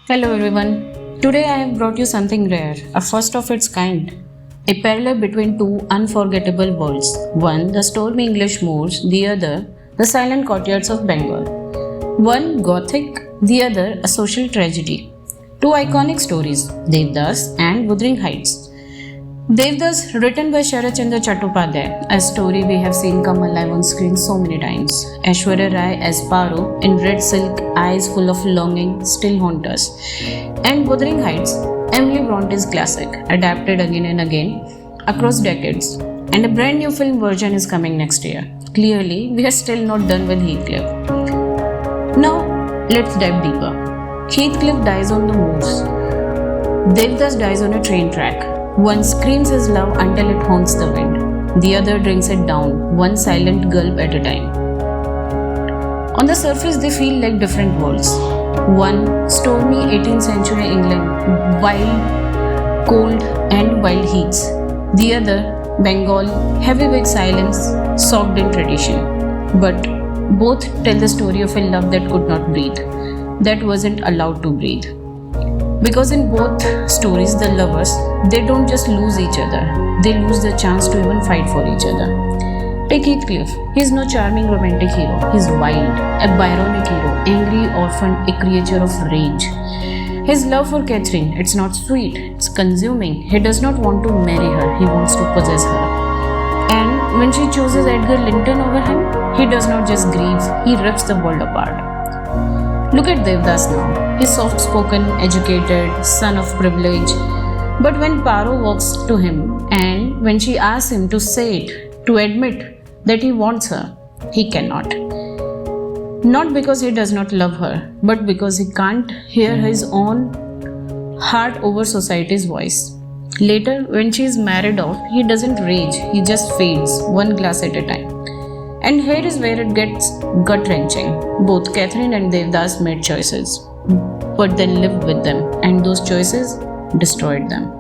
Hello everyone. Today I have brought you something rare, a first of its kind. A parallel between two unforgettable worlds. One, the stormy English moors, the other, the silent courtyards of Bengal. One gothic, the other, a social tragedy. Two iconic stories, Devdas and Wuthering Heights. Devdas, written by Sharat Chandra Chattopadhyay, a story we have seen come alive on screen so many times. Aishwarya Rai as Paro, in red silk, eyes full of longing, still haunt us. And Wuthering Heights, Emily Bronte's classic, adapted again and again across decades. And a brand new film version is coming next year. Clearly, we are still not done with Heathcliff. Now, let's dive deeper. Heathcliff dies on the moors. Devdas dies on a train track. One screams his love until it haunts the wind. The other drinks it down, one silent gulp at a time. On the surface, they feel like different worlds. One, stormy 18th century England, wild, cold, and wild heats. The other, Bengal, heavy with silence, soaked in tradition. But both tell the story of a love that could not breathe, that wasn't allowed to breathe. Because in both stories, the lovers, they don't just lose each other, they lose the chance to even fight for each other. Take Heathcliff. He's no charming romantic hero. He's wild, a Byronic hero, angry orphan, a creature of rage. His love for Catherine, it's not sweet, it's consuming. He does not want to marry her, he wants to possess her. And when she chooses Edgar Linton over him, he does not just grieve, he rips the world apart. Look at Devdas now. He's soft-spoken, educated, son of privilege. But when Paro walks to him and when she asks him to say it, to admit that he wants her, he cannot. Not because he does not love her, but because he can't hear his own heart over society's voice. Later, when she is married off, he doesn't rage, he just fades, one glass at a time. And here is where it gets gut-wrenching. Both Catherine and Devdas made choices, but they lived with them, and those choices destroyed them.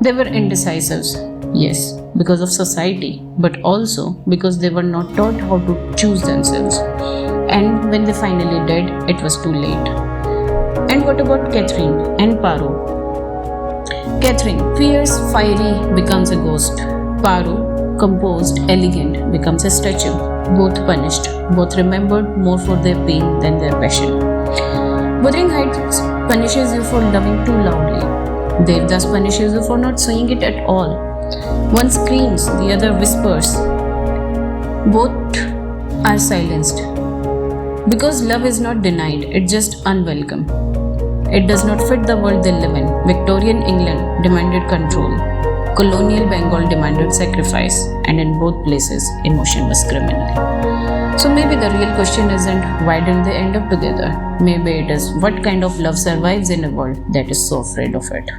They were indecisive, yes, because of society, but also because they were not taught how to choose themselves. And when they finally did, it was too late. And what about Catherine and Paro? Catherine, fierce, fiery, becomes a ghost. Paro, composed, elegant, becomes a statue. Both punished, both remembered more for their pain than their passion. Wuthering Heights punishes you for loving too loudly. Devdas punishes you for not saying it at all. One screams, the other whispers. Both are silenced. Because love is not denied, it's just unwelcome. It does not fit the world they live in. Victorian England demanded control. Colonial Bengal demanded sacrifice, and in both places, emotion was criminal. So maybe the real question isn't why didn't they end up together? Maybe it is what kind of love survives in a world that is so afraid of it.